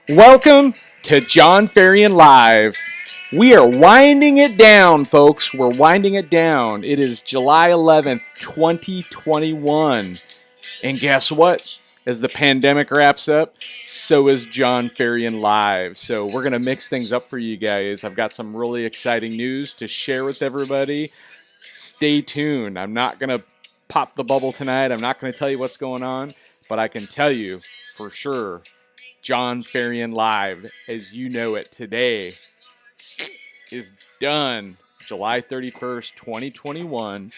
Welcome to Jon Ferrian Live. We are winding it down, folks. We're winding it down. It is July 11th, 2021. And guess what? As the pandemic wraps up, so is Jon Ferrian Live. So we're going to mix things up for you guys. I've got some really exciting news to share with everybody. Stay tuned. I'm not going to pop the bubble tonight. I'm not going to tell you what's going on, but I can tell you for sure Jon Ferrian Live, as you know it today, is done. July 31st, 2021.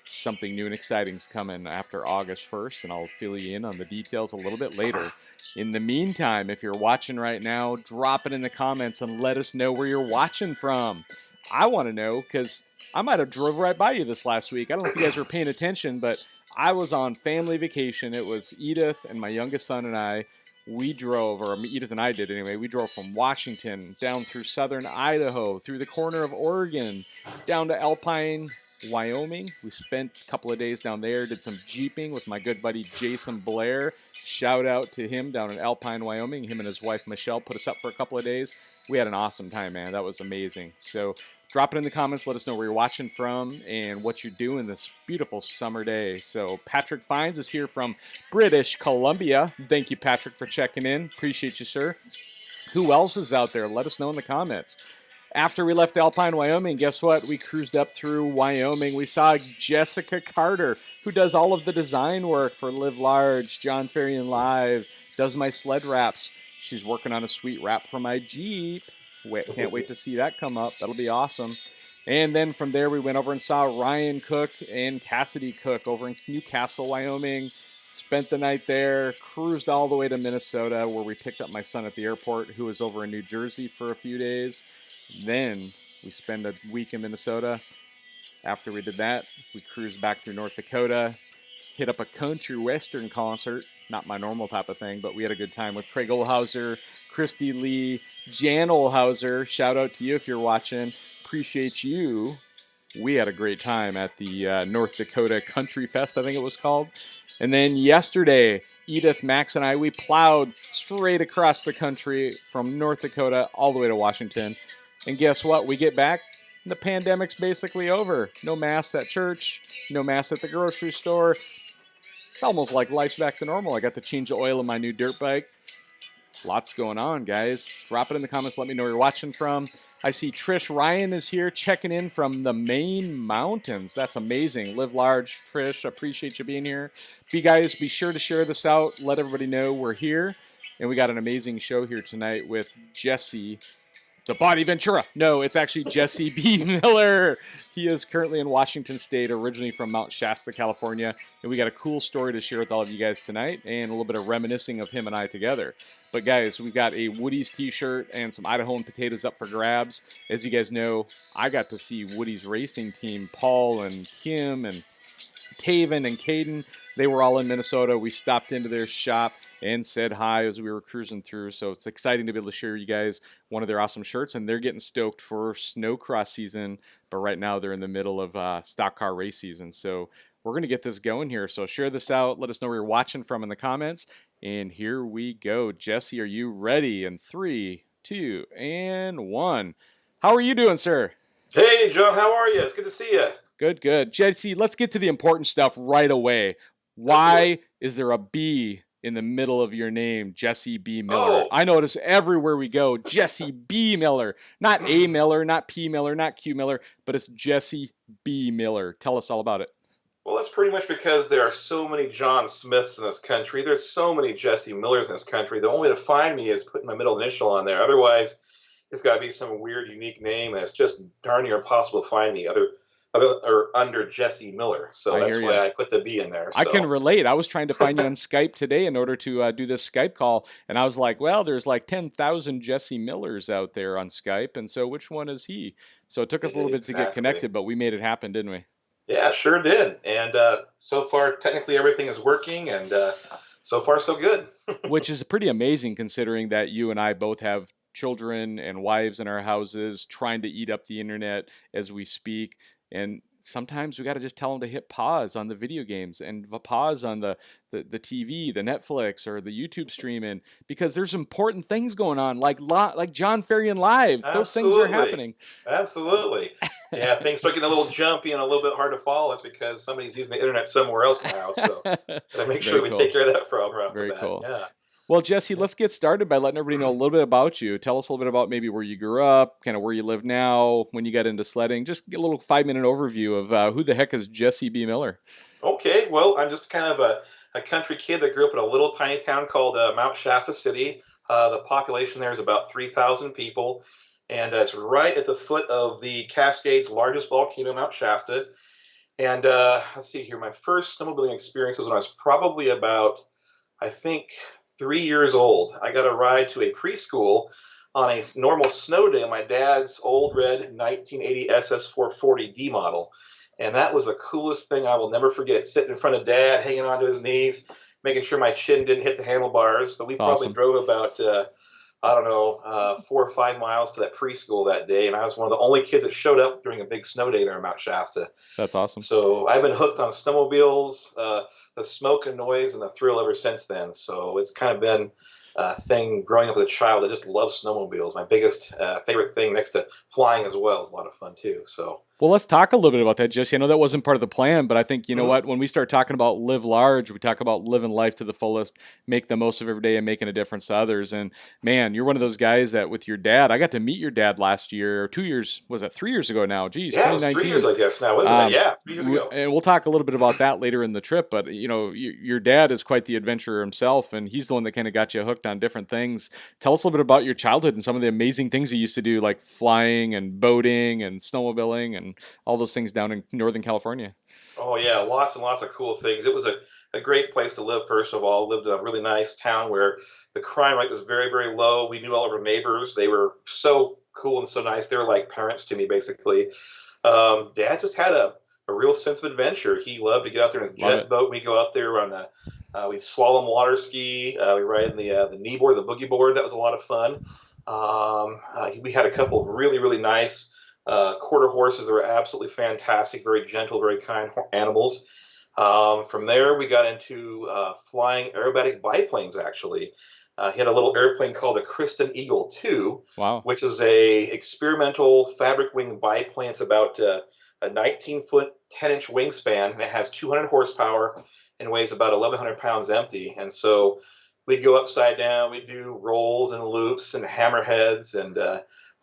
Something new and exciting is coming after August 1st, and I'll fill you in on the details a little bit later. In the meantime, if you're watching right now, drop it in the comments and let us know where you're watching from. I want to know because I might have drove right by you this last week. I don't know if you guys were paying attention, but I was on family vacation. It was Edith and my youngest son and I. We drove, or Edith and I did anyway, we drove from Washington down through southern Idaho, through the corner of Oregon, down to Alpine, Wyoming. We spent a couple of days down there, did some jeeping with my good buddy Jason Blair. Shout out to him down in Alpine, Wyoming. Him and his wife Michelle put us up for a couple of days. We had an awesome time, man. That was amazing. So drop it in the comments. Let us know where you're watching from and what you're doing this beautiful summer day. So Patrick Fines is here from British Columbia. Thank you, Patrick, for checking in. Appreciate you, sir. Who else is out there? Let us know in the comments. After we left Alpine, Wyoming, guess what? We cruised up through Wyoming. We saw Jessica Carter, who does all of the design work for Live Large, Jon Ferrian Live, does my sled wraps. She's working on a sweet wrap for my Jeep. Can't wait to see that come up. That'll be awesome. And then from there, we went over and saw Ryan Cook and Cassidy Cook over in Newcastle, Wyoming. Spent the night there, cruised all the way to Minnesota, where we picked up my son at the airport, who was over in New Jersey for a few days. Then we spend a week in Minnesota. After we did that, we cruised back through North Dakota, hit up a country western concert. Not my normal type of thing, but we had a good time with Craig Olhauser, Christy Lee, Jan Olhauser. Shout out to you if you're watching. Appreciate you. We had a great time at the North Dakota Country Fest, I think it was called. And then yesterday, Edith, Max, and I, we plowed straight across the country from North Dakota all the way to Washington. And guess what? We get back, the pandemic's basically over. No masks at church, no masks at the grocery store. It's almost like life's back to normal. I got to change the oil in my new dirt bike. Lots going on, guys. Drop it in the comments. Let me know where you're watching from. I see Trish Ryan is here checking in from the Maine Mountains. That's amazing. Live large, Trish. Appreciate you being here. Guys, be sure to share this out. Let everybody know we're here. And we got an amazing show here tonight with Jesse the Body Ventura. No, it's actually Jesse B. Miller. He is currently in Washington State, originally from Mt Shasta, California. And we got a cool story to share with all of you guys tonight and a little bit of reminiscing of him and I together. But guys, we've got a Woody's t-shirt and some Idahoan potatoes up for grabs. As you guys know, I got to see Woody's racing team, Paul and Kim and Taven and Caden. They were all in Minnesota. We stopped into their shop and said hi as we were cruising through. So it's exciting to be able to share you guys one of their awesome shirts. And they're getting stoked for snowcross season. But right now they're in the middle of stock car race season. So we're going to get this going here. So share this out. Let us know where you're watching from in the comments. And here we go. Jesse, are you ready? In 3, 2, and 1. How are you doing, sir? Hey, John, how are you? It's good to see you. Good, good. Jesse, let's get to the important stuff right away. Why is there a B in the middle of your name, Jesse B. Miller? Oh, I notice everywhere we go, Jesse B. Miller. Not A. Miller, not P. Miller, not Q. Miller, but it's Jesse B. Miller. Tell us all about it. well, that's pretty much because there are so many John Smiths in this country. There's so many Jesse Millers in this country. The only way to find me is putting my middle initial on there. Otherwise, it's got to be some weird, unique name, and it's just darn near impossible to find me other or under Jesse Miller. So I that's hear why you. I put the B in there. I can So relate. I was trying to find you on Skype today in order to do this Skype call, and I was like, well, there's like 10,000 Jesse Millers out there on Skype, and so which one is he? So it took us a little bit to get exactly. connected, but we made it happen, didn't we? Yeah, sure did. And so far, technically, everything is working, and so far, so good. Which is pretty amazing considering that you and I both have children and wives in our houses trying to eat up the internet as we speak. And sometimes we got to just tell them to hit pause on the video games and pause on the TV, the Netflix or the YouTube streaming, because there's important things going on, like Jon Ferrian Live. Those things are Absolutely. happening. Absolutely. Yeah, things start getting a little jumpy and a little bit hard to follow. It's because somebody's using the internet somewhere else in the house. So gotta make sure Very we take cool. care of that problem right off the Very bat. cool. Yeah. Well, Jesse, let's get started by letting everybody know a little bit about you. Tell us a little bit about maybe where you grew up, kind of where you live now, when you got into sledding. Just get a little 5 minute overview of who the heck is Jesse B. Miller. Okay. Well, I'm just kind of a country kid that grew up in a little tiny town called Mount Shasta City. The population there is about 3,000 people, and it's right at the foot of the Cascades' largest volcano, Mount Shasta. And let's see here. My first snowmobiling experience was when I was probably about, I think, 3 years old. I got a ride to a preschool on a normal snow day on my dad's old red 1980 SS440D model. And that was the coolest thing I will never forget. Sitting in front of dad, hanging onto his knees, making sure my chin didn't hit the handlebars. But we It's probably awesome. drove about I don't know, 4 or 5 miles to that preschool that day, and I was one of the only kids that showed up during a big snow day there in Mount Shasta. That's awesome. So I've been hooked on snowmobiles, the smoke and noise, and the thrill ever since then. So it's kind of been a thing growing up as a child. I just love snowmobiles. My biggest favorite thing, next to flying as well, is a lot of fun too. So. Well, let's talk a little bit about that, Jesse. I know that wasn't part of the plan, but I think, you know Mhm. what? When we start talking about live large, we talk about living life to the fullest, make the most of every day and making a difference to others. And man, you're one of those guys that with your dad, I got to meet your dad last year, or 2 years, was it 3 years ago now? Geez, Yeah, it was 3 years, 2019. I guess now, wasn't it? Um, Yeah, 3 years ago. and we'll talk a little bit about that later in the trip. But you know, your dad is quite the adventurer himself, and he's the one that kind of got you hooked on different things. Tell us a little bit about your childhood and some of the amazing things you used to do, like flying and boating and snowmobiling and all those things down in Northern California. Oh yeah, lots and lots of cool things. It was a great place to live. First of all, lived in a really nice town where the crime rate was very, very low. We knew all of our neighbors. They were so cool and so nice. They were like parents to me, basically. Dad just had a real sense of adventure. He loved to get out there in his Love jet it. boat. We go out there on the we slalom water ski. We ride in the knee board, the boogie board. That was a lot of fun. We had a couple of really, really nice quarter horses that were absolutely fantastic, very gentle, very kind animals. From there, we got into flying aerobatic biplanes. Actually, he had a little airplane called the Kristen Eagle 2, Wow. which is a experimental fabric wing biplane. It's about a 19-foot, 10-inch wingspan, and it has 200 horsepower and weighs about 1,100 pounds empty. And so we'd go upside down, we'd do rolls and loops and hammerheads and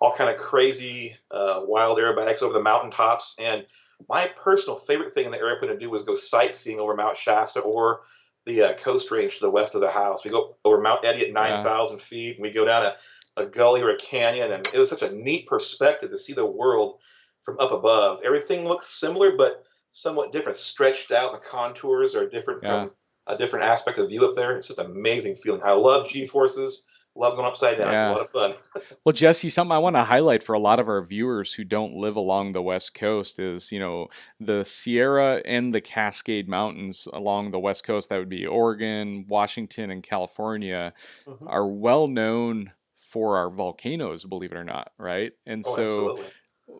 all kind of crazy wild aerobatics over the mountaintops. And my personal favorite thing in the airplane to do was go sightseeing over Mount Shasta or the Coast Range to the west of the house. We go over Mount Eddy at Yeah. 9,000 feet, and we go down a gully or a canyon, and it was such a neat perspective to see the world from up above. Everything looks similar, but somewhat different, stretched out. The contours are different Yeah. from a different aspect of view up there. It's just an amazing feeling. I love G forces. Love going upside down. It's a Yeah. lot of fun. Well, Jesse, something I want to highlight for a lot of our viewers who don't live along the West Coast is, you know, the Sierra and the Cascade Mountains along the West Coast, that would be Oregon, Washington, and California, Hmm. are well known for our volcanoes, believe it or not, right? And Oh, so, absolutely.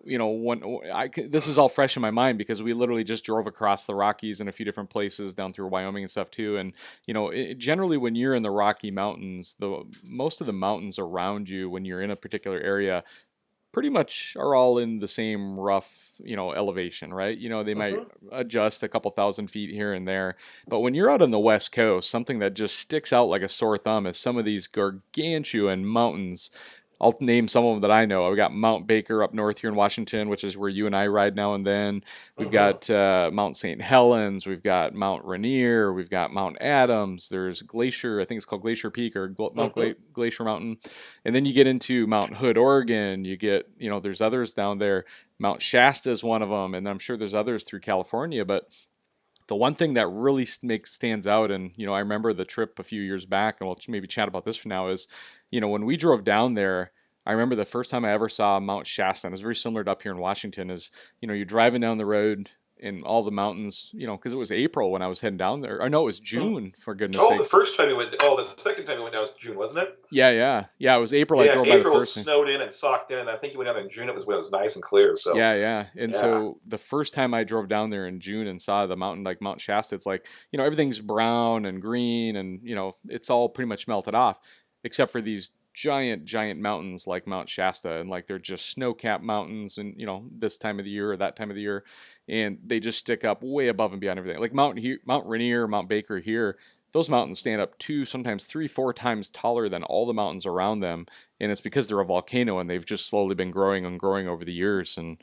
you know, this is all fresh in my mind because we literally just drove across the Rockies in a few different places down through Wyoming and stuff too. And you know, generally when you're in the Rocky Mountains, the most of the mountains around you when you're in a particular area pretty much are all in the same rough, you know, elevation, right? You know, they might Hmm. adjust a couple thousand feet here and there. But when you're out on the West Coast, something that just sticks out like a sore thumb is some of these gargantuan mountains. I'll name some of them that I know. We got Mount Baker up north here in Washington, which is where you and I ride now and then. We've Hmm. got Mount St. Helens. We've got Mount Rainier. We've got Mount Adams. There's Glacier. I think it's called Glacier Peak or Hmm. Glacier Mountain. And then you get into Mount Hood, Oregon. You get, you know, there's others down there. Mount Shasta is one of them, and I'm sure there's others through California. But the one thing that really stands out, and you know, I remember the trip a few years back, and we'll maybe chat about this for now. Is, you know, when we drove down there, I remember the first time I ever saw Mount Shasta, and it's very similar to up here in Washington. Is, you know, you're driving down the road and all the mountains, because it was April when I was heading down there. Or no, it was Hmm. June, for goodness Oh, the sakes. first time we went. Oh, the second time we went down was June, wasn't it? Yeah, yeah, yeah. It was April. I Yeah, drove by the April first was time. snowed in and socked in, and I think you went down in June. It was when it was nice and clear. So Yeah, yeah. And yeah, so the first time I drove down there in June and saw the mountain, like Mount Shasta, it's like, everything's brown and green and, it's all pretty much melted off, except for these giant, giant mountains like Mount Shasta. And like they're just snow-capped mountains and, this time of the year or that time of the year. And they just stick up way above and beyond everything. Like Mount Rainier, Mount Baker here, those mountains stand up two, sometimes three, four times taller than all the mountains around them, and it's because they're a volcano and they've just slowly been growing and growing over the years. And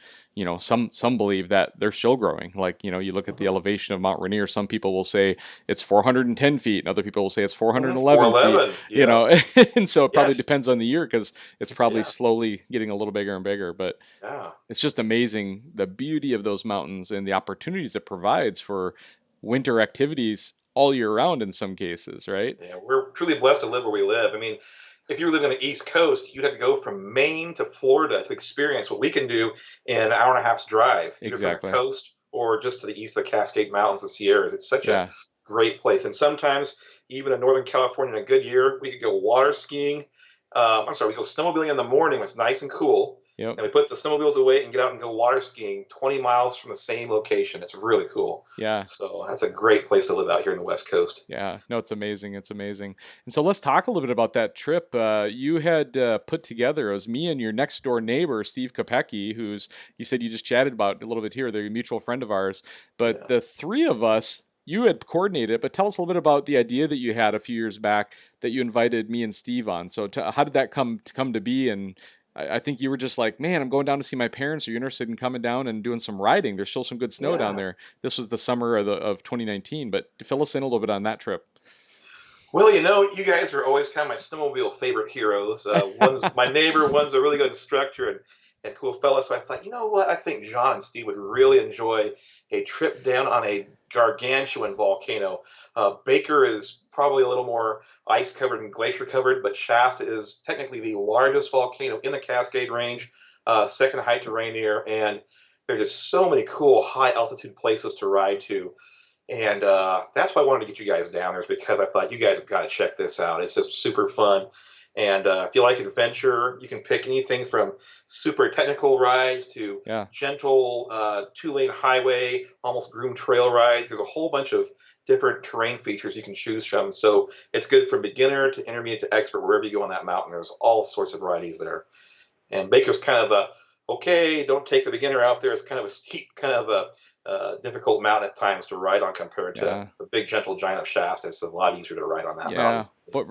some believe that they're still growing. Like you look at the mm-hmm. elevation of Mount Rainier, some people will say it's 410 feet and other people will say it's Mm-hmm. 411 feet. 411. Yeah. And so it probably Yes. depends on the year because it's probably Yeah. slowly getting a little bigger and bigger. But Yeah. it's just amazing the beauty of those mountains and the opportunities it provides for winter activities all year round in some cases, right? Yeah. We're truly blessed to live where we live. I mean, if you were living on the East Coast, you'd have to go from Maine to Florida to experience what we can do in an hour and a half's drive, either from the Exactly. coast or just to the east of the Cascade Mountains, the Sierras. It's such a Yeah. great place. And sometimes, even in Northern California in a good year, we could go water skiing. We go snowmobiling in the morning when it's nice and cool. Yep. And we put the snowmobiles away and get out and go water skiing 20 miles from the same location. It's really cool. Yeah. So that's a great place to live out here in the West Coast. Yeah, no, it's amazing. It's amazing. And so let's talk a little bit about that trip you had put together. It was me and your next door neighbor, Steve Kopecki, who's you said you just chatted about a little bit here. They're a mutual friend of ours. But Yeah. the three of us, you had coordinated it. But tell us a little bit about the idea that you had a few years back that you invited me and Steve on. So how did that come to be? And I think you were just like, man, I'm going down to see my parents. Are you interested in coming down and doing some riding? There's still some good snow down Yeah. there. This was the summer of 2019, but fill us in a little bit on that trip. Well, you guys are always kind of my snowmobile favorite heroes. One's my neighbor, one's a really good instructor and cool fella. So I thought, you know what? I think John and Steve would really enjoy a trip down on a gargantuan volcano. Baker is probably a little more ice covered and glacier covered, but Shasta is technically the largest volcano in the Cascade Range, second height to Rainier, and there's just so many cool high altitude places to ride to. And that's why I wanted to get you guys down there, is because I thought you guys have got to check this out. It's just super fun. And if you like adventure, you can pick anything from super technical rides to Yeah. gentle two-lane highway, almost groomed trail rides. There's a whole bunch of different terrain features you can choose from. So it's good from beginner to intermediate to expert, wherever you go on that mountain. There's all sorts of varieties there. And Baker's kind of a, okay, don't take the beginner out there. It's kind of a steep, kind of a difficult mountain at times to ride on compared to Yeah. the big gentle giant of Shasta. It's a lot easier to ride on that Yeah. mountain. But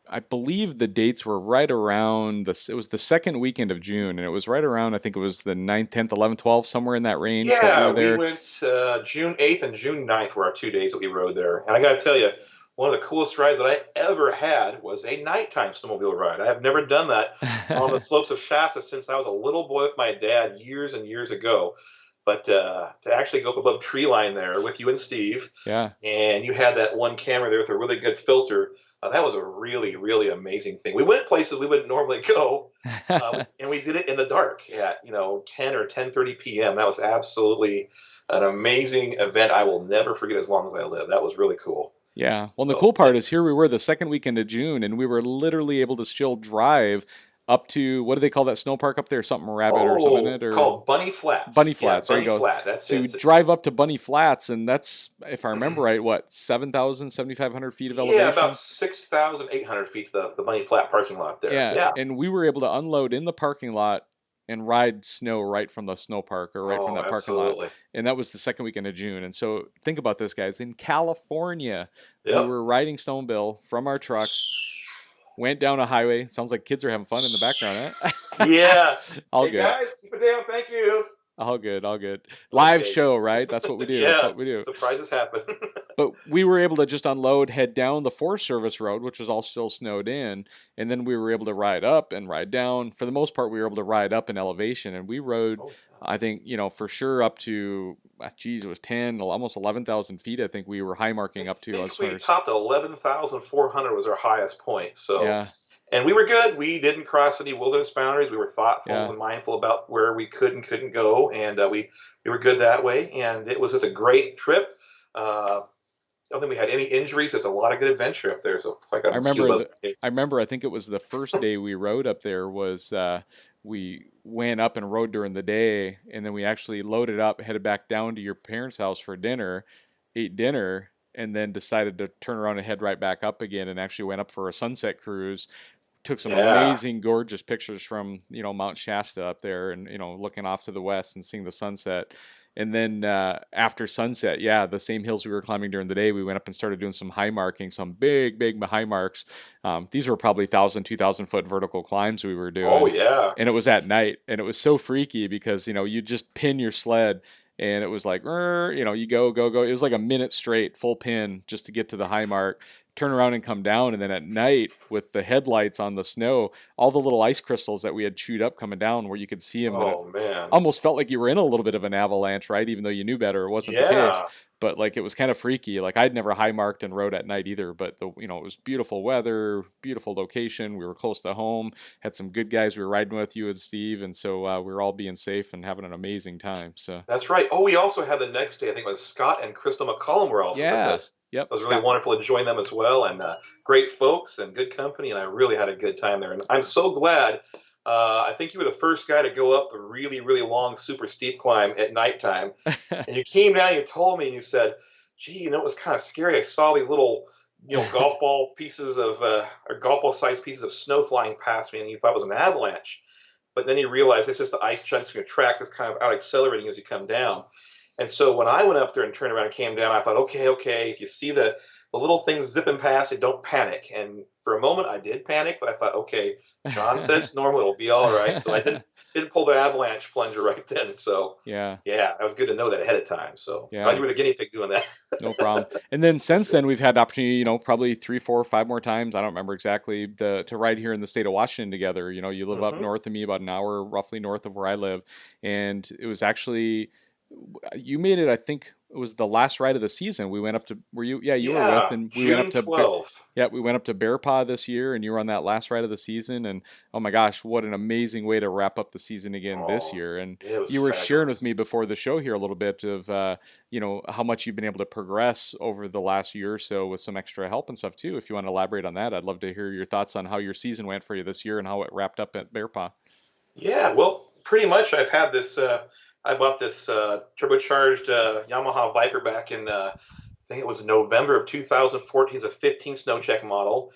I believe the dates were right around it was the second weekend of June, and it was right around, I think it was the 9th, 10th, 11th, 12th, somewhere in that range that we Yeah, were we there. went June 8th and June 9th were our 2 days that we rode there. And I got to tell you, one of the coolest rides that I ever had was a nighttime snowmobile ride. I have never done that on the slopes of Shasta since I was a little boy with my dad years and years ago. But to actually go up above tree line there with you and Steve, Yeah. and you had that one camera there with a really good filter, that was a really, really amazing thing. We went places we wouldn't normally go, and we did it in the dark at 10 or 10:30 p.m. That was absolutely an amazing event. I will never forget as long as I live. That was really cool. Yeah. Well, and the So cool part is here we were the second weekend of June, and we were literally able to still drive up to what do they call that snow park up there? Something Rabbit or something in oh, it or called Bunny Bunny Flats. Yeah, Flats. There you Bunny go. Flat. That's So it. you drive up to Bunny Flats, and that's, if I remember right, what 7,000, 7,500 feet of Yeah, about elevation. 6,800 feet's the Bunny Flat parking lot there. Yeah, Yeah. and we were able to unload in the parking lot and ride snow right from the snow park or right from Oh, that parking lot. absolutely. And that was the second weekend of June. And so think about this, guys. In California, we Yep. were riding snowmobile from our trucks, went down a highway. Sounds like kids are having fun in the background, eh? Yeah. All Hey good. guys, keep it down. Thank you. All good, all good. Live Okay. show, right? That's what we do. That's Yeah. what we do. Surprises happen. But we were able to just unload, head down the Forest Service road, which was all still snowed in, and then we were able to ride up and ride down. For the most part, we were able to ride up in elevation, and we rode, Oh, I think, for sure up to, geez, it was 10, almost 11,000 feet. I think we were high I marking up to think as far we as, topped 11,400 was our highest point. So, yeah, And we were good. We didn't cross any wilderness boundaries. We were thoughtful Yeah. and mindful about where we could and couldn't go, and we were good that way. And it was just a great trip. I don't think we had any injuries. There's a lot of good adventure up there. So it's like I I'm remember scuba. the I remember I think it was the first day we rode up there was we went up and rode during the day, and then we actually loaded up, headed back down to your parents' house for dinner, ate dinner, and then decided to turn around and head right back up again, and actually went up for a sunset cruise. Took some Yeah. amazing, gorgeous pictures from Mount Shasta up there, and looking off to the west and seeing the sunset. And then after sunset, yeah, the same hills we were climbing during the day, we went up and started doing some high marking, some big, big high marks. These were probably 1,000, 2,000 foot vertical climbs we were Oh doing, yeah. and it was at night, and it was so freaky because you just pin your sled, and it was like, you go, go, go. It was like a minute straight, full pin, just to get to the high mark, turn around and come down. And then at night, with the headlights on the snow, all the little ice crystals that we had chewed up coming down, where you could see them, that it Oh man. almost felt like you were in a little bit of an avalanche, right? Even though you knew better, it wasn't the case. Yeah. But like it was kind of freaky. Like I'd never high marked and rode at night either. But it was beautiful weather, beautiful location. We were close to home. Had some good guys we were riding with, you and Steve, and so we were all being safe and having an amazing time. So That's right. Oh, we also had the next day. I think it was Scott and Crystal McCollum were also with yeah, us. It yep, was really Scott. wonderful to join them as well, and great folks and good company. And I really had a good time there. And I'm so glad. I think you were the first guy to go up a really, really long, super steep climb at nighttime. And you came down, you told me, and you said, "Gee, it was kind of scary. I saw these little, golf ball pieces of, or golf ball sized pieces of snow flying past me, and you thought it was an avalanche. But then you realize it's just the ice chunks from your track that's kind of out accelerating as you come down. And so when I went up there and turned around and came down, I thought, okay, okay, if you see the little things zipping past it, don't panic. And for a moment, I did panic, but I thought, okay, John said it's normal; it'll be all right. So I didn't pull the avalanche plunger right then. So Yeah, yeah, that was good to know that ahead of time. So glad yeah. you were the guinea pig doing that. No problem. And then That's since good. then, we've had the opportunity, probably three, four, five more times. I don't remember exactly to ride here in the state of Washington together. You live up Hmm. north of me, about an hour roughly north of where I live, and it was actually you made it. I think it was the last ride of the season. We went up to were you? Yeah, you were with, Yeah, and we went up June to 12th. yeah, we went up to Bear Paw this year, and you were on that last ride of the season. And oh my gosh, what an amazing way to wrap up the season again this Oh, year. And it was you were sharing with fabulous. me before the show here a little bit of how much you've been able to progress over the last year or so with some extra help and stuff too. If you want to elaborate on that, I'd love to hear your thoughts on how your season went for you this year and how it wrapped up at Bear Paw. Yeah, well, pretty much. I've had this. I bought this turbocharged Yamaha Viper back in I think it was November of 2014. It's a 15 snow check model.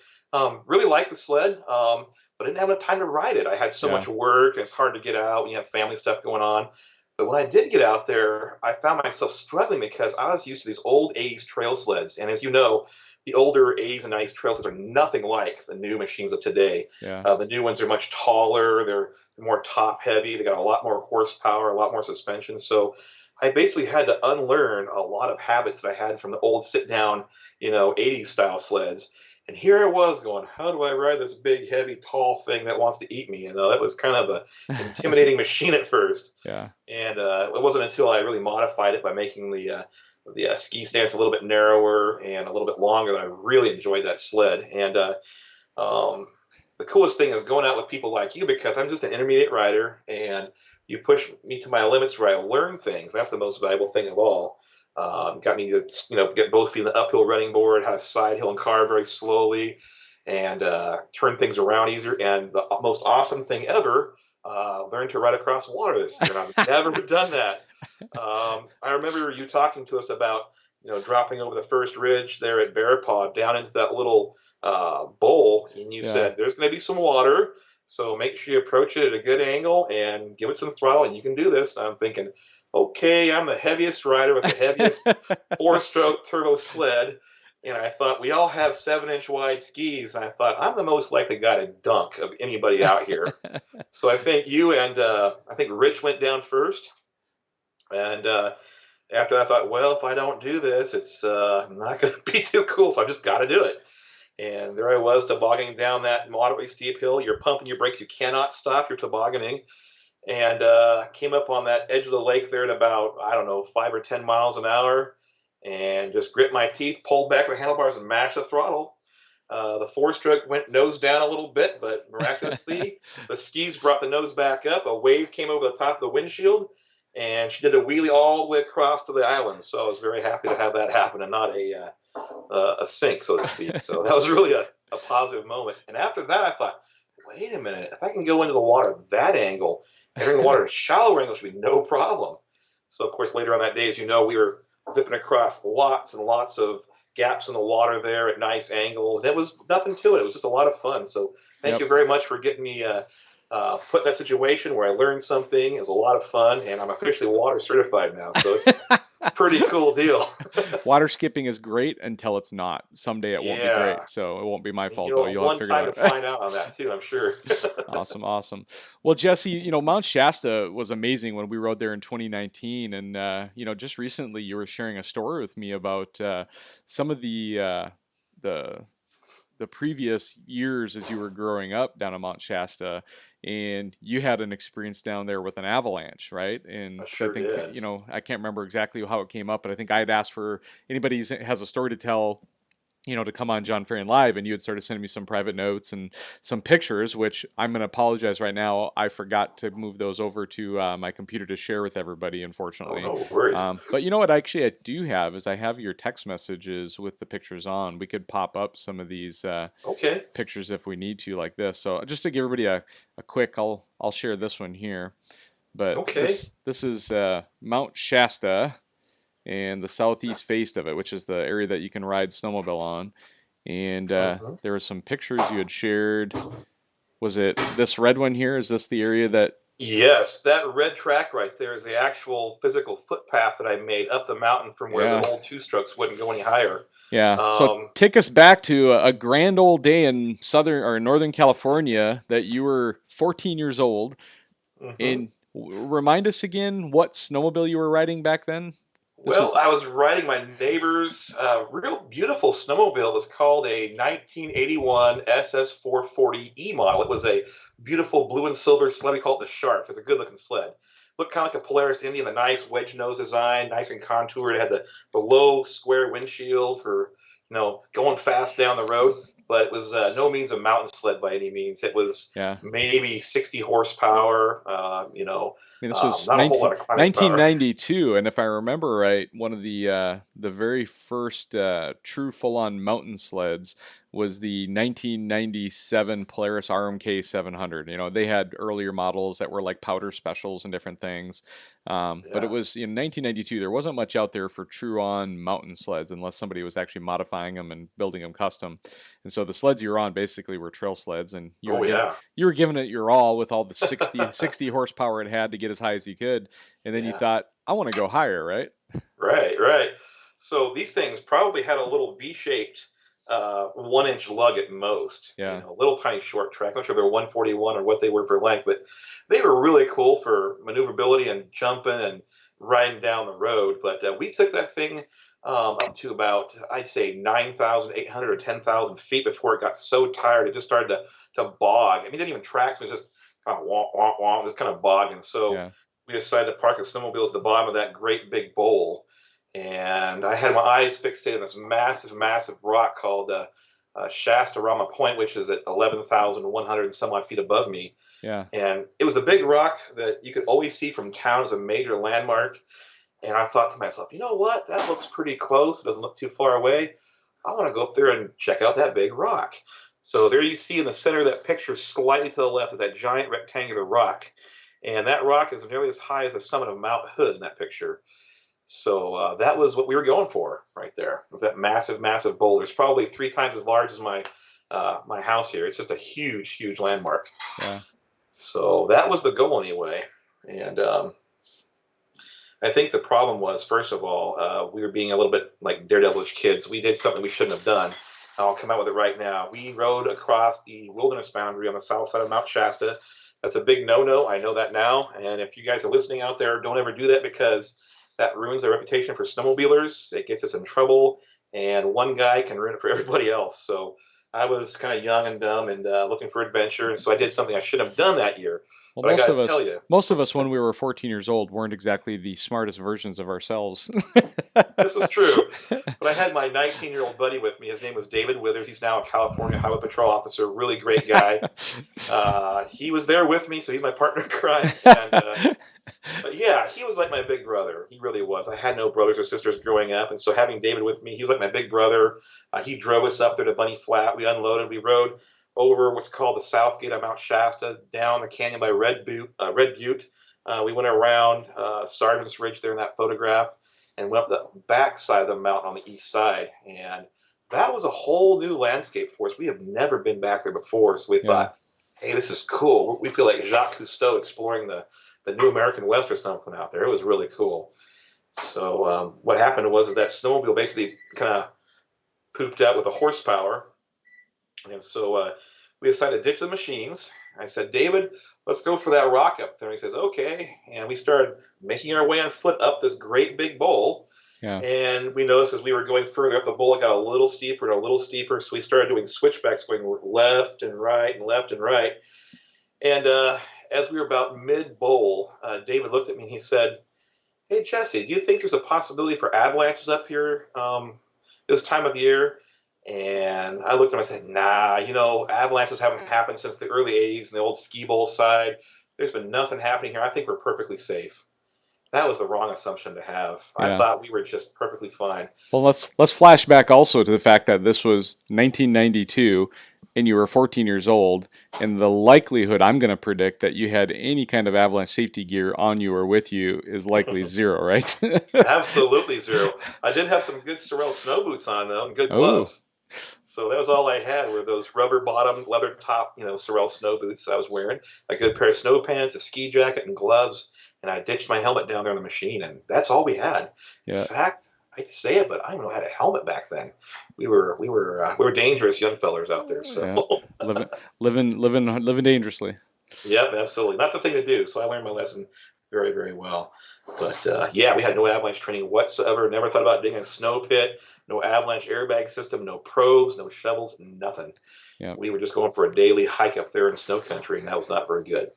Really like the sled, but I didn't have enough time to ride it. I had so Yeah, much work, and it's hard to get out when you have family stuff going on. But when I did get out there, I found myself struggling because I was used to these old 80s trail sleds. And as you know, the older 80s and 90s trail sleds are nothing like the new machines of today. yeah, The new ones are much taller, they're more top heavy, they got a lot more horsepower, a lot more suspension. So I basically had to unlearn a lot of habits that I had from the old sit down, 80s style sleds. And here I was going, how do I ride this big, heavy, tall thing that wants to eat me? That was kind of a intimidating machine at first. yeah, And it wasn't until I really modified it by making the ski stance a little bit narrower and a little bit longer that I really enjoyed that sled. And um, the coolest thing is going out with people like you because I'm just an intermediate rider, and you push me to my limits where I learn things. That's the most valuable thing of all. Got me to get both feet on the uphill running board, how to side hill and carve very slowly, and turn things around easier. And the most awesome thing ever, learned to ride across water this year. And I've never done that. I remember you talking to us about dropping over the first ridge there at Bear Paw down into that little bowl, and you yeah. said there's going to be some water, so make sure you approach it at a good angle and give it some throttle, and you can do this. And I'm thinking, okay, I'm the heaviest rider with the heaviest four-stroke turbo sled, and I thought we all have 7-inch wide skis, and I thought I'm the most likely guy to dunk of anybody out here. So I think you and I think Rich went down first, and after that, I thought, well, if I don't do this, it's not going to be too cool. So I just got to do it. And there I was tobogganing down that moderately steep hill. You're pumping your brakes. You cannot stop. You're tobogganing. And came up on that edge of the lake there at about, I don't know, 5 or 10 miles an hour, and just grit my teeth, pulled back the handlebars, and mashed the throttle. The four-stroke went nose down a little bit, but miraculously, the skis brought the nose back up. A wave came over the top of the windshield, and she did a wheelie all the way across to the island. So I was very happy to have that happen and not a sink, so to speak. So that was really a positive moment. And after that, I thought, wait a minute, if I can go into the water that angle, entering the water at a shallower angle should be no problem. So, of course, later on that day, as you know, we were zipping across lots and lots of gaps in the water there at nice angles. It was nothing to it. It was just a lot of fun. So thank Yep. you very much for getting me put in that situation where I learned something. It was a lot of fun, and I'm officially water certified now. So it's a pretty cool deal. Water skipping is great until it's not. Someday it won't be Yeah. great, so it won't be my fault though. You'll have You'll have to one figure time to it out. find out on that too, I'm sure. Awesome, awesome. Well, Jesse, Mount Shasta was amazing when we rode there in 2019, and just recently you were sharing a story with me about some of the the previous years as you were growing up down at Mount Shasta, and you had an experience down there with an avalanche, right? And I because I sure think, did. I can't remember exactly how it came up, but I think I had asked for anybody who has a story to tell, to come on Jon Ferrian Live, and you had started sending me some private notes and some pictures, which I'm going to apologize right now. I forgot to move those over to my computer to share with everybody, Oh, unfortunately. no worries. But you know what? Actually, I do have is I have your text messages with the pictures on. We could pop up some of these Okay. pictures if we need to, like this. So just to give everybody a quick, I'll share this one here. But Okay. this is Mount Shasta and the southeast face of it, which is the area that you can ride snowmobile on. And Uh-huh. there were some pictures you had shared. Was it this red one here? Is this the area that? Yes, that red track right there is the actual physical footpath that I made up the mountain from where the Yeah, old two strokes wouldn't go any higher. yeah. So Um, take us back to a grand old day in southern or northern California that you were 14 years old, mhm. and remind us again what snowmobile you were riding back then. This Well, was. I was riding my neighbor's real beautiful snowmobile. It was called a 1981 SS440E model. It was a beautiful blue and silver sled. We call it the Shark. It's a good looking sled. Looked kind of like a Polaris Indian, a nice wedge nose design, nice and contoured. It had the low square windshield for going fast down the road. But it was no means a mountain sled by any means. It was Yeah. maybe 60 horsepower. I mean, this was Not a whole lot of climbing power. 1992, and if I remember right, one of the very first true full-on mountain sleds was the 1997 Polaris RMK 700. They had earlier models that were like powder specials and different things, but it Yeah. was in 1992. There wasn't much out there for true-on mountain sleds unless somebody was actually modifying them and building them custom. And so the sleds you were on basically were trail sleds, and Oh yeah. you were giving it your all with all the 60 horsepower it had to get as high as you could. And then you Yeah. thought, I want to go higher, right? Right, right. So these things probably had a little V-shaped 1 inch lug at most. Yeah. Little tiny short tracks. I'm not sure they're 141 or what they were for length, but they were really cool for maneuverability and jumping and riding down the road. But we took that thing up to about, I'd say, 9,800 or 10,000 feet before it got so tired it just started to bog. I mean, it didn't even track, so it was just kind of womp, womp, womp, just kind of bogging. So Yeah. we decided to park the snowmobiles at the bottom of that great big bowl. And I had my eyes fixated on this massive, massive rock called Shasta Point, which is at 11,100 and some odd feet above me. Yeah. And it was a big rock that you could always see from town as a major landmark. And I thought to myself, you know what? That looks pretty close. It doesn't look too far away. I want to go up there and check out that big rock. So there you see in the center of that picture, slightly to the left, is that giant rectangular rock. And that rock is nearly as high as the summit of Mount Hood in that picture. So that was what we were going for right there. Was that massive, massive boulder? It's probably 3 times as large as my house here. It's just a huge, huge landmark. Yeah. So that was the goal anyway. And I think the problem was, first of all, we were being a little bit like daredevilish kids. We did something we shouldn't have done. I'll come out with it right now. We rode across the wilderness boundary on the south side of Mount Shasta. That's a big no-no. I know that now. And if you guys are listening out there, don't ever do that because that ruins our reputation for snowmobilers. It gets us in trouble, and one guy can ruin it for everybody else. So I was kind of young and dumb and looking for adventure, and so I did something I shouldn't have done that year. Well, But I got to tell you, most of us, when we were 14 years old, weren't exactly the smartest versions of ourselves. this is true. But I had my 19-year-old buddy with me. His name was David Withers. He's now a California Highway Patrol officer. Really great guy. He was there with me, so he's my partner in crime. And but yeah, he was like my big brother. He really was. I had no brothers or sisters growing up, and so having David with me, he was like my big brother. He drove us up there to Bunny Flat. We unloaded. We rode over what's called the South Gate of Mount Shasta, down the canyon by Red Butte. We went around Sergeant's Ridge there in that photograph, and went up the back side of the mountain on the east side. And that was a whole new landscape for us. We have never been back there before, so we Yeah. thought, hey, this is cool. We feel like Jacques Cousteau exploring the new American West or something out there. It was really cool. So what happened was that snowmobile basically kind of pooped out with the horsepower, and so we decided to ditch the machines. I said, David, let's go for that rock up there. And he says, okay. And we started making our way on foot up this great big bowl. Yeah. And we noticed as we were going further up the bowl, it got a little steeper and a little steeper. So we started doing switchbacks, going left and right and left and right. And as we were about mid bowl, David looked at me and he said, hey, Jesse, do you think there's a possibility for avalanches up here this time of year? And I looked at him and I said, nah, avalanches haven't happened since the early 80s in the old ski bowl side. There's been nothing happening here. I think we're perfectly safe. That was the wrong assumption to have. I Yeah. thought we were just perfectly fine. Well, let's flash back also to the fact that this was 1992 and you were 14 years old, and the likelihood I'm going to predict that you had any kind of avalanche safety gear on you or with you is likely zero, right? Absolutely zero. I did have some good Sorel snow boots on, though, and good Oh, gloves. So that was all I had were those rubber bottom, leather top, Sorel snow boots I was wearing, a good pair of snow pants, a ski jacket, and gloves. And I ditched my helmet down there on the machine, and that's all we had. In yeah, fact, I hate to say it, but I don't know how to helmet back then. We were dangerous young fellers out there. So yeah. Living, living dangerously. yep, absolutely, not the thing to do. So I learned my lesson very, very well. But yeah, we had no avalanche training whatsoever. Never thought about digging a snow pit. No avalanche airbag system. No probes. No shovels. Nothing. Yeah. We were just going for a daily hike up there in snow country, and that was not very good.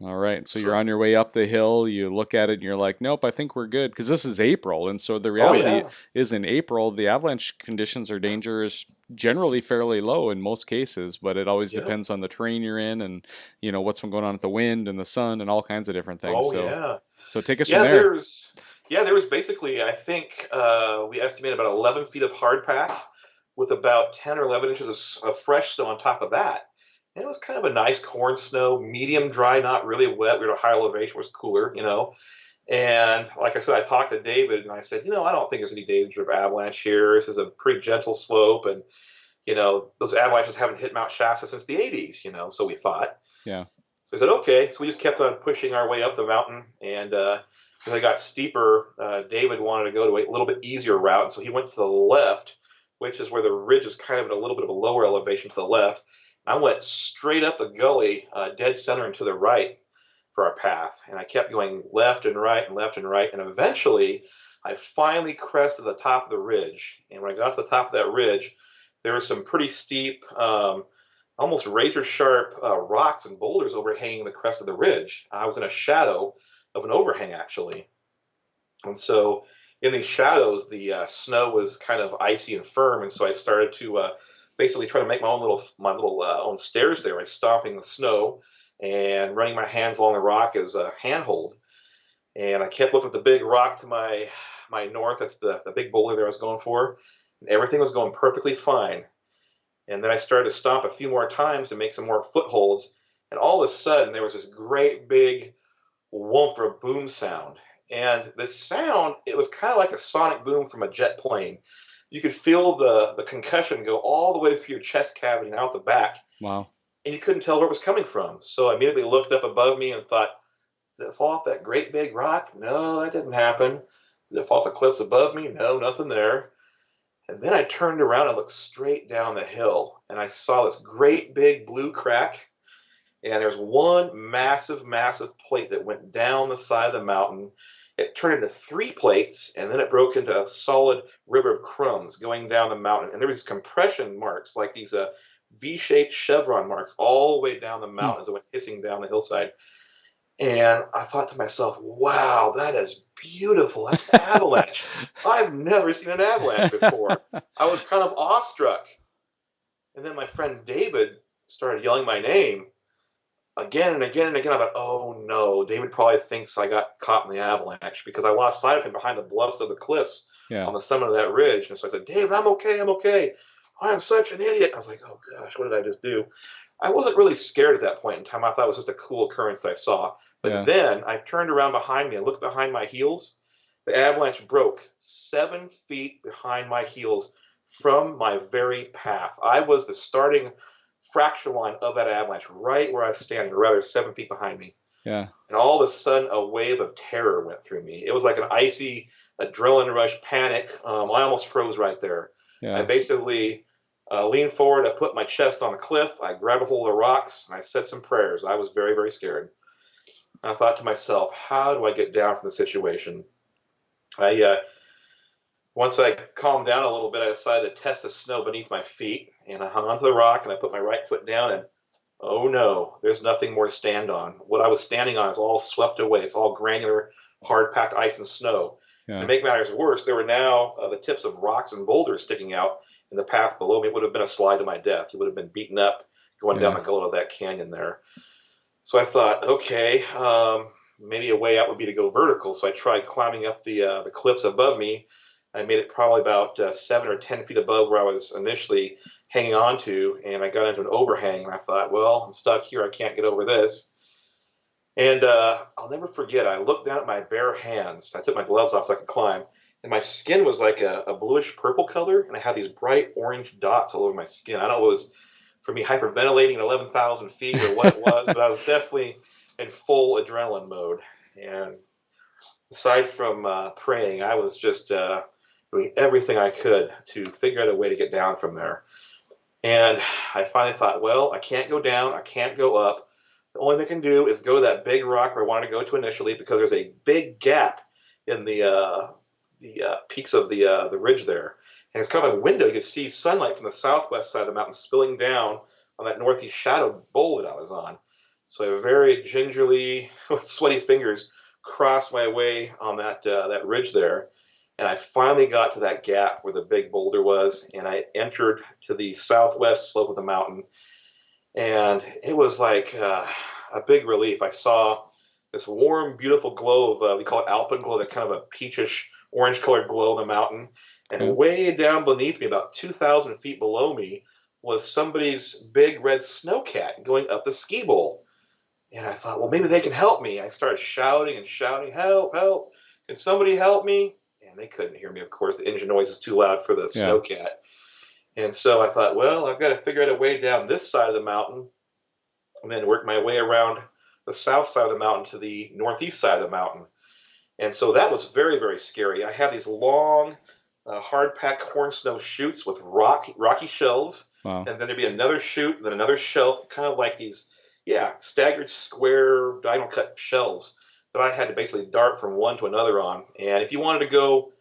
All right. So you're So, on your way up the hill. You look at it and you're like, nope, I think we're good. Because this is April. And so the oh reality yeah, is in April, the avalanche conditions are dangerous, generally fairly low in most cases, but it always yep, depends on the terrain you're in and, what's been going on with the wind and the sun and all kinds of different things. oh So, yeah. so take us from Yeah, there. there was basically, I think we estimated about 11 feet of hard pack with about 10 or 11 inches of fresh snow on top of that. And it was kind of a nice corn snow, medium dry, not really wet. We were at a higher elevation, was cooler. And like I said, I talked to David and I said, I don't think there's any danger of avalanche here. This is a pretty gentle slope. And, those avalanches haven't hit Mount Shasta since the 80s, so we thought. Yeah. So I said, okay. So we just kept on pushing our way up the mountain. And as it got steeper, David wanted to go to a little bit easier route. And so he went to the left, which is where the ridge is kind of at a little bit of a lower elevation to the left. I went straight up the gully, dead center and to the right for our path. And I kept going left and right and left and right. And eventually, I finally crested the top of the ridge. And when I got to the top of that ridge, there was some pretty steep, almost razor sharp rocks and boulders overhanging the crest of the ridge. I was in a shadow of an overhang, actually. And so in these shadows, the snow was kind of icy and firm. And so I started to basically try to make my little own stairs there by stomping the snow and running my hands along the rock as a handhold. And I kept looking at the big rock to my north. That's the big boulder there I was going for. And everything was going perfectly fine. And then I started to stomp a few more times to make some more footholds. And all of a sudden, there was this great big whoomp or boom sound. And this sound, it was kind of like a sonic boom from a jet plane. You could feel the concussion go all the way through your chest cavity and out the back, Wow. and you couldn't tell where it was coming from. So I immediately looked up above me and thought, did it fall off that great big rock? No, that didn't happen. Did it fall off the cliffs above me? No, nothing there. And then I turned around and looked straight down the hill, and I saw this great big blue crack. And there's one massive, massive plate that went down the side of the mountain. It turned into 3 plates, and then it broke into a solid river of crumbs going down the mountain. And there was compression marks, like these V-shaped chevron marks, all the way down the Hmm. mountain as it went hissing down the hillside. And I thought to myself, wow, that is beautiful. That's an avalanche. I've never seen an avalanche before. I was kind of awestruck. And then my friend David started yelling my name again and again and again. I thought, oh no, David probably thinks I got caught in the avalanche because I lost sight of him behind the bluffs of the cliffs Yeah. on the summit of that ridge. And so I said, David, I'm okay, I'm okay. I am such an idiot. I was like, oh gosh, what did I just do? I wasn't really scared at that point in time. I thought it was just a cool occurrence I saw. But Yeah. then I turned around behind me and looked behind my heels. The avalanche broke 7 feet behind my heels from my very path. I was the starting fracture line of that avalanche right where I was standing, or rather 7 feet behind me. Yeah. And all of a sudden, a wave of terror went through me. It was like an icy adrenaline rush, panic. I almost froze right there. I Yeah. basically leaned forward. I put my chest on a cliff. I grabbed a hold of the rocks, and I said some prayers. I was very, very scared. And I thought to myself, how do I get down from the situation? I Once I calmed down a little bit, I decided to test the snow beneath my feet, and I hung onto the rock, and I put my right foot down, and oh no, there's nothing more to stand on. What I was standing on is all swept away. It's all granular, hard packed ice and snow. And to Yeah. make matters worse, there were now the tips of rocks and boulders sticking out in the path below me. It would have been a slide to my death. It would have been beaten up going down Yeah. the gullet of that canyon there. So I thought, okay, maybe a way out would be to go vertical. So I tried climbing up the cliffs above me. I made it probably about 7 or 10 feet above where I was initially hanging on to, and I got into an overhang. And I thought, well, I'm stuck here. I can't get over this. And I'll never forget. I looked down at my bare hands. I took my gloves off so I could climb, and my skin was like a bluish purple color, and I had these bright orange dots all over my skin. I don't know if it was for me hyperventilating at 11,000 feet or what it was, but I was definitely in full adrenaline mode. And aside from praying, I was just doing everything I could to figure out a way to get down from there. And I finally thought, well, I can't go down, I can't go up. The only thing I can do is go to that big rock where I wanted to go to initially, because there's a big gap in the peaks of the ridge there, and it's kind of a window. You can see sunlight from the southwest side of the mountain spilling down on that northeast shadow bowl that I was on. So I very gingerly, with sweaty fingers, crossed my way on that ridge there, and I finally got to that gap where the big boulder was, and I entered to the southwest slope of the mountain, and it was like a big relief. I saw this warm, beautiful glow of we call it alpenglow, that kind of a peachish, orange-colored glow in the mountain, and Okay. way down beneath me, about 2,000 feet below me, was somebody's big red snowcat going up the ski bowl. And I thought, well, maybe they can help me. I started shouting and shouting, help, help. Can somebody help me? And they couldn't hear me, of course. The engine noise is too loud for the Yeah. snowcat. And so I thought, well, I've got to figure out a way down this side of the mountain and then work my way around the south side of the mountain to the northeast side of the mountain. And so that was very, very scary. I had these long, hard packed corn snow chutes with rocky shelves. Wow. And then there'd be another chute, and then another shelf, kind of like these, yeah, staggered square diagonal cut shelves that I had to basically dart from one to another on. And if you wanted to go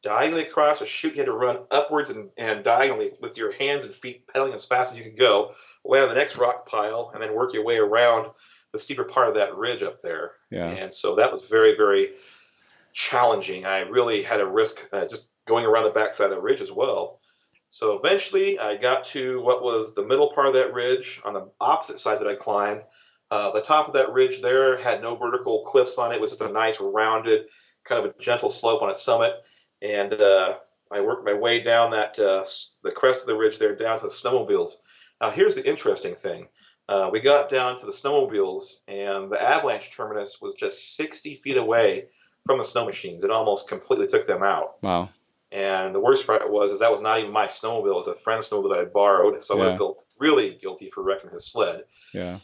diagonally across a chute, you had to run upwards and diagonally with your hands and feet pedaling as fast as you could go, away on the next rock pile, and then work your way around the steeper part of that ridge up there. Yeah. And so that was very, very challenging. I really had a risk just going around the backside of the ridge as well. So eventually I got to what was the middle part of that ridge on the opposite side that I climbed. The top of that ridge there had no vertical cliffs on it. It was just a nice rounded, kind of a gentle slope on its summit. And I worked my way down the crest of the ridge there down to the snowmobiles. Now here's the interesting thing. We got down to the snowmobiles, and the Avalanche terminus was just 60 feet away from the snow machines. It almost completely took them out. Wow. And the worst part was that was not even my snowmobile. It was a friend's snowmobile that I borrowed, so I would have Yeah. felt really guilty for wrecking his sled. Yeah.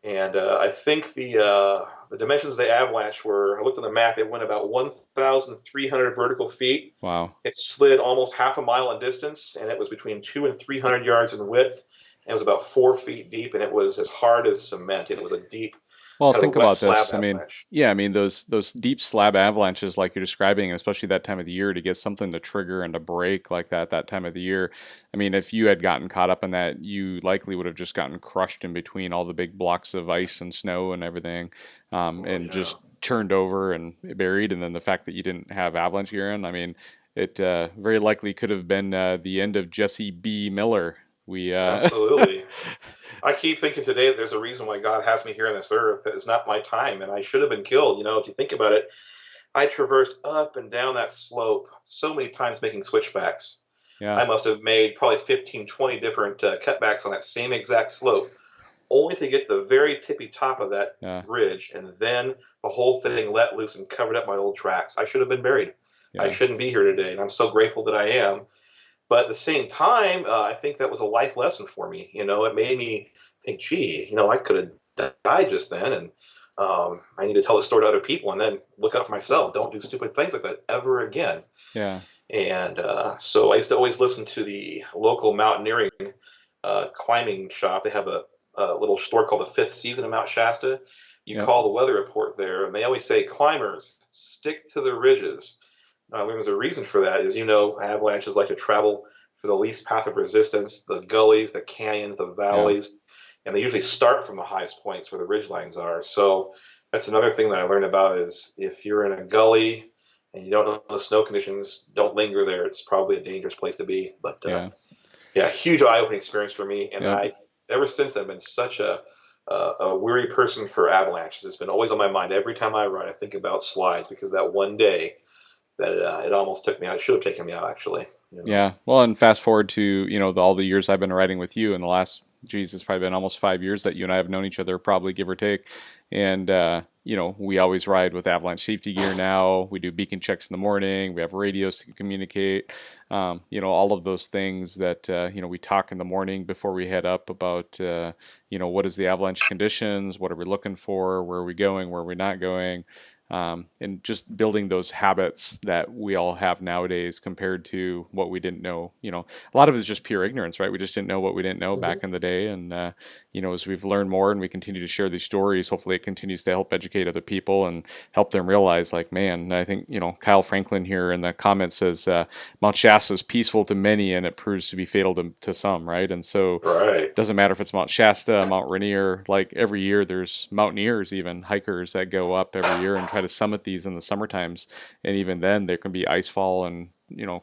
And I think the dimensions of the Avalanche were, I looked on the map, it went about 1,300 vertical feet. Wow. It slid almost half a mile in distance, and it was between 200 and 300 yards in width. And it was about 4 feet deep, and it was as hard as cement. It was a deep Well, kind of a think wet about slab this. I mean, avalanche. yeah, I mean those deep slab avalanches like you're describing, and especially that time of the year to get something to trigger and to break like that time of the year. I mean, if you had gotten caught up in that, you likely would have just gotten crushed in between all the big blocks of ice and snow and everything, Oh and yeah, just turned over and buried. And then the fact that you didn't have avalanche gear in, I mean, it very likely could have been the end of Jesse B. Miller. We absolutely. I keep thinking today that there's a reason why God has me here on this earth. That it's not my time, and I should have been killed. If you think about it, I traversed up and down that slope so many times making switchbacks. yeah, I must have made probably 15, 20 different cutbacks on that same exact slope, only to get to the very tippy top of that yeah, ridge, and then the whole thing let loose and covered up my old tracks. I should have been buried. I yeah, shouldn't be here today, and I'm so grateful that I am. But at the same time, I think that was a life lesson for me. It made me think, gee, I could have died just then, and I need to tell the story to other people, and then look out for myself. Don't do stupid things like that ever again. yeah, And so I used to always listen to the local mountaineering climbing shop. They have a little store called the Fifth Season of Mount Shasta. You yep, call the weather report there, and they always say, climbers, stick to the ridges. There's a reason for that. Is avalanches like to travel for the least path of resistance, the gullies, the canyons, the yeah, valleys, and they usually start from the highest points where the ridge lines are. So that's another thing that I learned about is if you're in a gully and you don't know the snow conditions, don't linger there. It's probably a dangerous place to be. But yeah, yeah, huge eye-opening experience for me, and yep. I ever since then have been such a weary person for avalanches. It's been always on my mind every time I ride. I think about slides because that one day that it almost took me out. It should have taken me out actually. Yeah. Well, and fast forward to, all the years I've been riding with you in the last, geez, it's probably been almost 5 years that you and I have known each other, probably give or take. And, we always ride with Avalanche safety gear now. We do beacon checks in the morning. We have radios to communicate. All of those things that, we talk in the morning before we head up about, what is the avalanche conditions? What are we looking for? Where are we going? Where are we not going? And just building those habits that we all have nowadays compared to what we didn't know. A lot of it is just pure ignorance, right? We just didn't know what we didn't know Mhm. back in the day. And, as we've learned more and we continue to share these stories, hopefully it continues to help educate other people and help them realize, like, man, I think, Kyle Franklin here in the comments says Mount Shasta is peaceful to many and it proves to be fatal to some, right? And so, Right. doesn't matter if it's Mount Shasta, Mount Rainier. Like every year, there's mountaineers, even hikers that go up every year and try to summit these in the summer times. And even then, there can be icefall and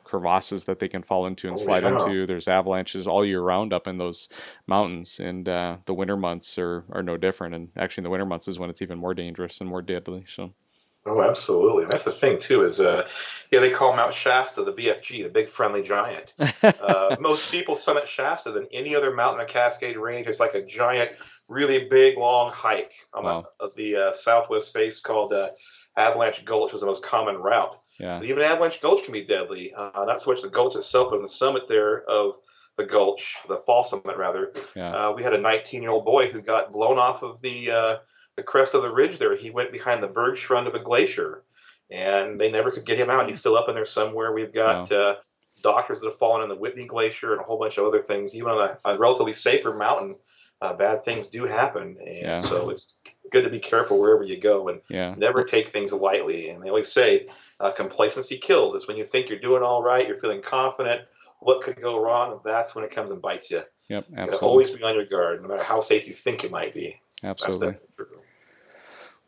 crevasses that they can fall into and Oh slide yeah. into. There's avalanches all year round up in those mountains, and the winter months are no different. And actually, in the winter months is when it's even more dangerous and more deadly. So Oh, absolutely. And that's the thing too is yeah, they call Mount Shasta the BFG, the Big Friendly Giant. Most people summit Shasta than any other mountain or Cascade Range. It's like a giant, really big, long hike on wow, the southwest face called Avalanche Gulch was the most common route. yeah, But even Avalanche Gulch can be deadly. Not so much the gulch itself, but on the summit there of the gulch, the fall summit rather. yeah, We had a 19-year-old boy who got blown off of the crest of the ridge there. He went behind the bergschrund of a glacier, and they never could get him out. He's still up in there somewhere. We've got wow, doctors that have fallen in the Whitney Glacier and a whole bunch of other things. Even on a relatively safer mountain, bad things do happen, and yeah, so it's good to be careful wherever you go and yeah. never Well, take things lightly. And they always say complacency kills. It's when you think you're doing all right, you're feeling confident. What could go wrong? That's when it comes and bites you. yep, You got to absolutely, always be on your guard, no matter how safe you think it might be. That's absolutely. definitely true.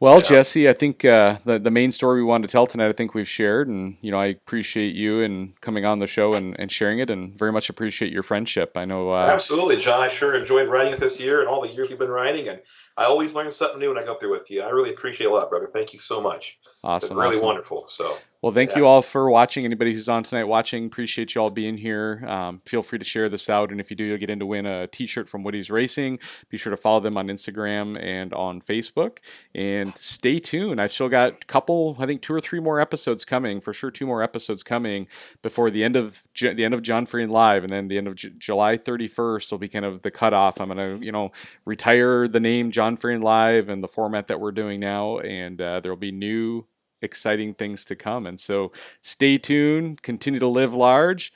Well, Yeah. Jesse, I think the main story we wanted to tell tonight, I think we've shared, and I appreciate you and coming on the show and sharing it, and very much appreciate your friendship. I know, Absolutely, John. I sure enjoyed writing it this year and all the years we've been writing, and I always learn something new when I go up there with you. I really appreciate it a lot, brother. Thank you so much. It's awesome, really awesome. wonderful. So, Well, thank you yeah. all for watching. Anybody who's on tonight watching, appreciate you all being here. Feel free to share this out, and if you do, you'll get in to win a T-shirt from Woody's Racing. Be sure to follow them on Instagram and on Facebook, and stay tuned. I've still got a couple, I think 2 or 3 more episodes coming, for sure. 2 more episodes coming before the end of Jon Ferrian Live, and then the end of July 31st will be kind of the cutoff. I'm gonna, retire the name Jon Ferrian Live and the format that we're doing now, and there'll be new exciting things to come. And so stay tuned, continue to live large.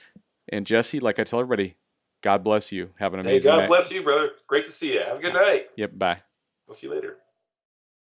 And Jesse, like I tell everybody, God bless you. Have an Hey, amazing God night. bless you, brother. Great to see you. Have a good night. Yep, bye. We'll see you later.